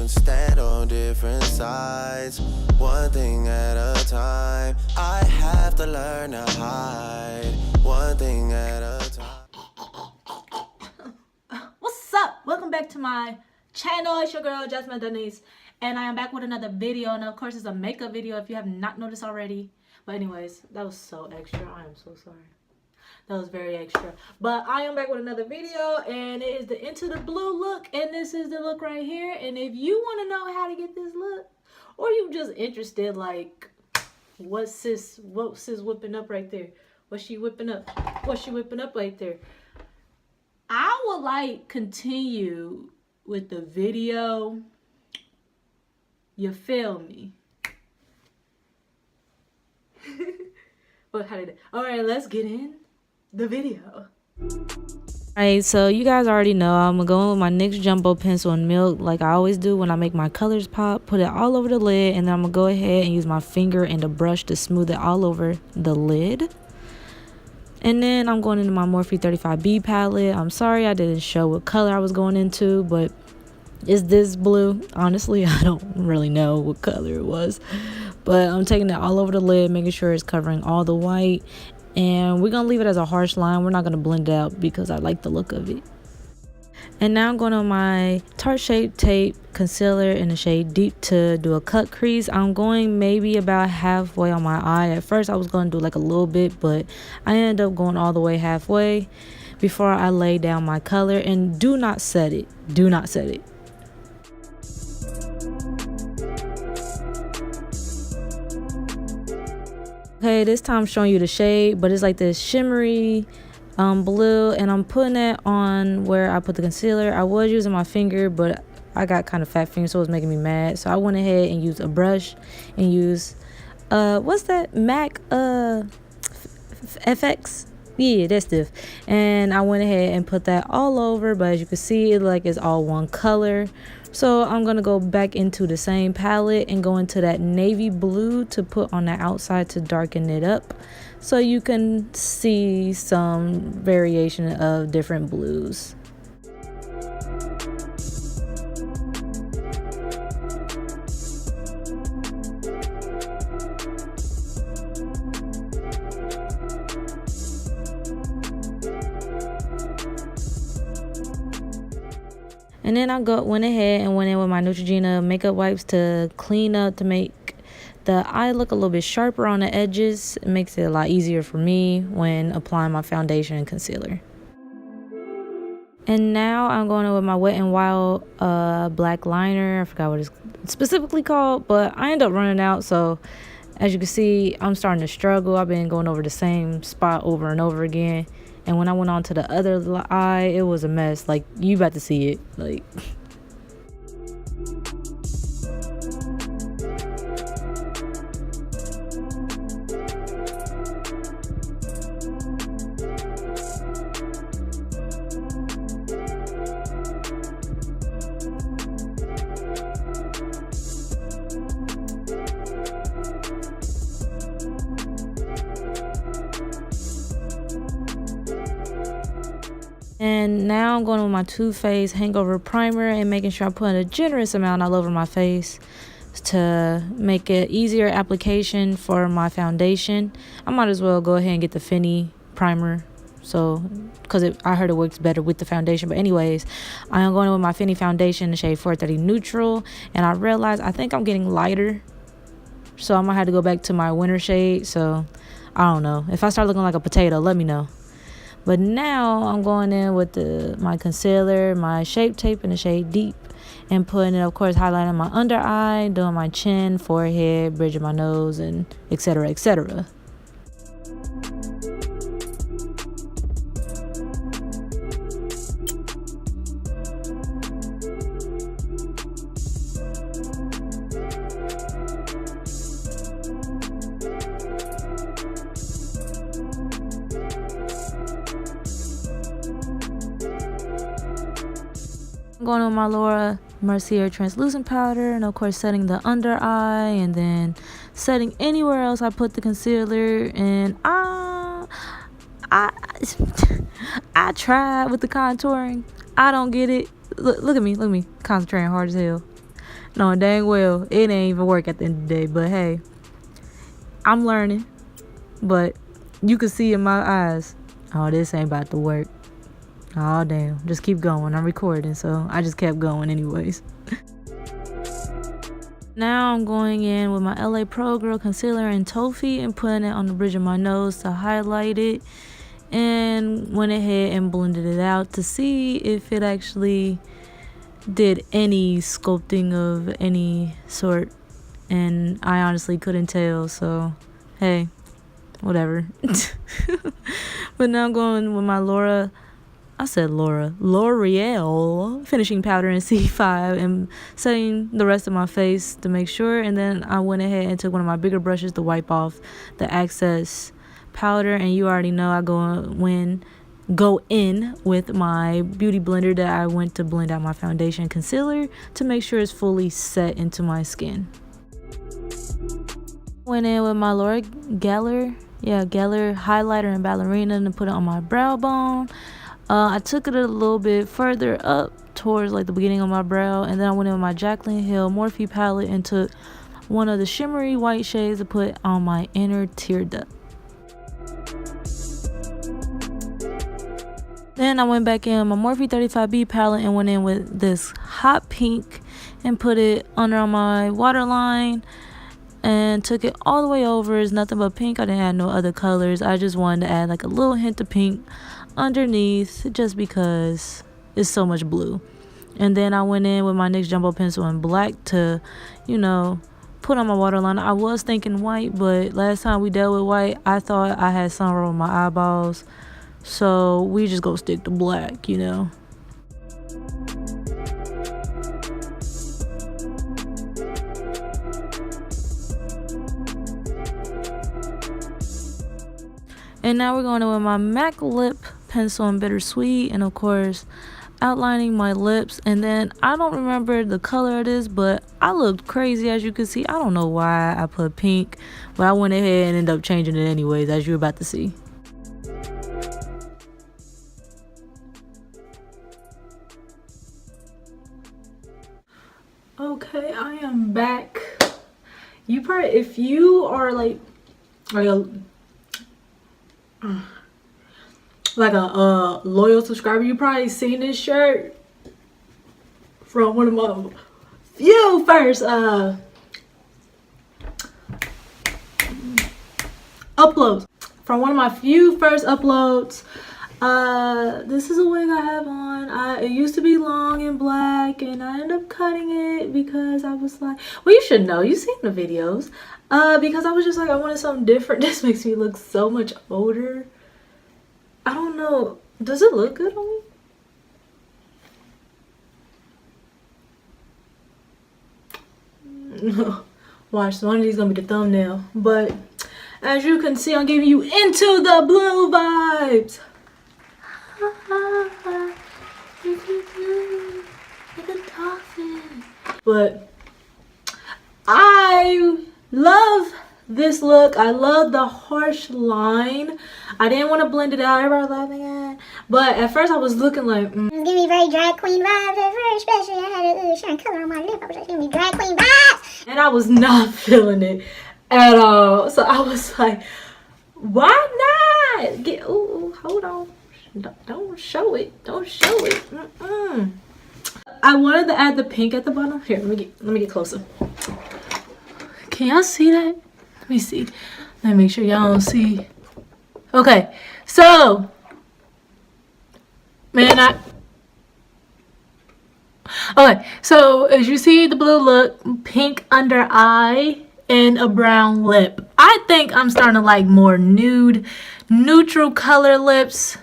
and stand on different sides, one thing at a time. I have to learn to hide, one thing at a time. What's up? Welcome back to my channel. It's your girl Jazmin Dennise, and I am back with another video. And of course, it's a makeup video if you have not noticed already. But anyways, that was so extra. I am so sorry. That was very extra. But I am back with another video, and it is the Into the Blue look, and this is the look right here. And if you want to know how to get this look, or you just interested, like what sis whipping up right there, what she whipping up right there, I would like continue with the video. You feel me? But how did it? All right, let's get in the video. Alright, so you guys already know I'm gonna go in with my NYX Jumbo Pencil and Milk like I always do when I make my colors pop. Put it all over the lid, and then I'm gonna go ahead and use my finger and a brush to smooth it all over the lid. And then I'm going into my Morphe 35B palette. I'm sorry I didn't show what color I was going into, but it's this blue. Honestly, I don't really know what color it was, but I'm taking it all over the lid, making sure it's covering all the white. And we're going to leave it as a harsh line. We're not going to blend it out because I like the look of it. And now I'm going on my Tarte Shape Tape Concealer in the shade Deep to do a cut crease. I'm going maybe about halfway on my eye. At first I was going to do like a little bit, but I ended up going all the way halfway before I lay down my color. And do not set it. Do not set it. Okay, this time I'm showing you the shade, but it's like this shimmery blue, and I'm putting it on where I put the concealer. I was using my finger, but I got kind of fat fingers, so it was making me mad. So I went ahead and used a brush and used what's that, MAC FX? Yeah, that's stuff. And I went ahead and put that all over, but as you can see, it like it's all one color. So I'm gonna go back into the same palette and go into that navy blue to put on the outside to darken it up, so you can see some variation of different blues. And then I went ahead and went in with my Neutrogena makeup wipes to clean up, to make the eye look a little bit sharper on the edges. It makes it a lot easier for me when applying my foundation and concealer. And now I'm going in with my Wet n Wild black liner. I forgot what it's specifically called, but I ended up running out. So as you can see, I'm starting to struggle. I've been going over the same spot over and over again. And when I went on to the other eye, it was a mess. Like, you about to see it. Like, and now I'm going with my Too Faced Hangover primer and making sure I put a generous amount all over my face to make it easier application for my foundation. I might as well go ahead and get the Fenty primer, so because I heard it works better with the foundation. But anyways, I am going with my Fenty foundation in the shade 430 Neutral, and I realized I think I'm getting lighter, so I might have to go back to my winter shade. So I don't know. If I start looking like a potato, let me know. But now I'm going in with my concealer, my Shape Tape in the shade Deep, and putting it, of course, highlighting my under eye, doing my chin, forehead, bridge of my nose, and etc., etc. I'm going on my Laura Mercier translucent powder, and of course setting the under eye, and then setting anywhere else I put the concealer. And I tried with the contouring. I don't get it. Look at me concentrating hard as hell. No, dang well, it ain't even work at the end of the day. But hey, I'm learning. But you can see in my eyes, oh, this ain't about to work. Oh, damn. Just keep going. I'm recording, so I just kept going anyways. Now I'm going in with my LA Pro Girl concealer in Toffee and putting it on the bridge of my nose to highlight it. And went ahead and blended it out to see if it actually did any sculpting of any sort. And I honestly couldn't tell, so hey, whatever. But now I'm going with my L'Oreal finishing powder in C5 and setting the rest of my face to make sure. And then I went ahead and took one of my bigger brushes to wipe off the excess powder. And you already know I go in with my beauty blender that I went to blend out my foundation concealer to make sure it's fully set into my skin. Went in with my Geller highlighter and Ballerina and put it on my brow bone. I took it a little bit further up towards like the beginning of my brow, and then I went in with my Jaclyn Morphe palette and took one of the shimmery white shades to put on my inner tear duct. Then I went back in my Morphe 35B palette and went in with this hot pink and put it under my waterline and took it all the way over. It's nothing but pink. I didn't add no other colors. I just wanted to add like a little hint of pink underneath just because it's so much blue. And then I went in with my NYX Jumbo pencil in black to, you know, put on my waterline. I was thinking white, but last time we dealt with white, I thought I had something wrong with my eyeballs. So we just go stick to black, you know. And now we're going in with my MAC lip pencil in Bittersweet, and of course outlining my lips. And then I don't remember the color of this, but I looked crazy, as you can see. I don't know why I put pink, but I went ahead and ended up changing it anyways, as you're about to see. Okay, I am back. You probably, if you are like a loyal subscriber, you probably seen this shirt from one of my few first uploads. This is a wig I have on. It used to be long and black, and I ended up cutting it because I was like, well, you should know, you've seen the videos. Because I was just like, I wanted something different. This makes me look so much older. I don't know. Does it look good on me? Watch, so one of these is gonna be the thumbnail. But as you can see, I'm giving you Into the Blue vibes. But I love this look. I love the harsh line. I didn't want to blend it out. Everybody was laughing at it. But at first I was looking like It was giving me very drag queen vibes at first, especially I had a shine color on my lip. I was like, giving me drag queen vibes. and I was not feeling it at all. So I was like, why not? Ooh, hold on. Don't show it. Don't show it. I wanted to add the pink at the bottom. Here, let me get closer. Can y'all see that? Let me see. Let me make sure y'all don't see. Okay, so okay, so as you see the blue look, pink under eye and a brown lip. I think I'm starting to like more nude, neutral color lips.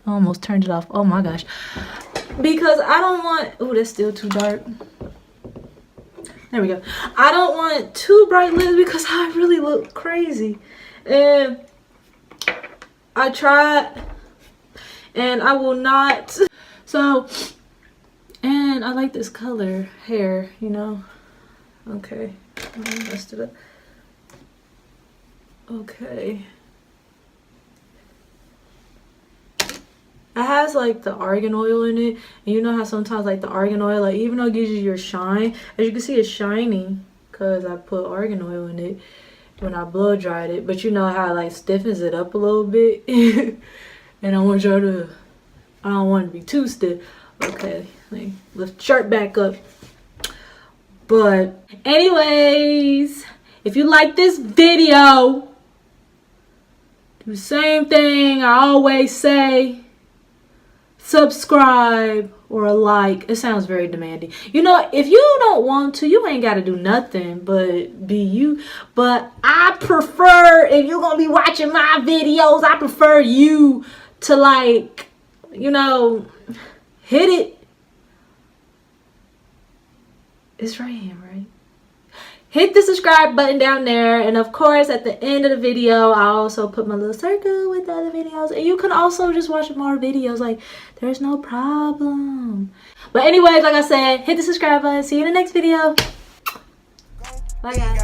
I almost turned it off. Oh my gosh. Because I don't want, oh, that's still too dark. There we go. I don't want too bright lips because I really look crazy. And I tried and I will not. So, and I like this color hair, you know. Okay, I messed it up. Okay. It has like the argan oil in it, and you know how sometimes like the argan oil, like even though it gives you your shine, as you can see it's shiny because I put argan oil in it when I blow dried it, but you know how it like stiffens it up a little bit. And I don't want it to be too stiff. Okay, let me lift the shirt back up. But anyways, if you like this video, do the same thing I always say. Subscribe or a like. It sounds very demanding. You know, if you don't want to, you ain't got to do nothing but be you. But I prefer, if you're going to be watching my videos, I prefer you to like, you know, hit it. It's right here, right? Hit the subscribe button down there, and of course at the end of the video I also put my little circle with the other videos, and you can also just watch more videos, like there's no problem. But anyways, like I said, hit the subscribe button. See you in the next video. Bye guys.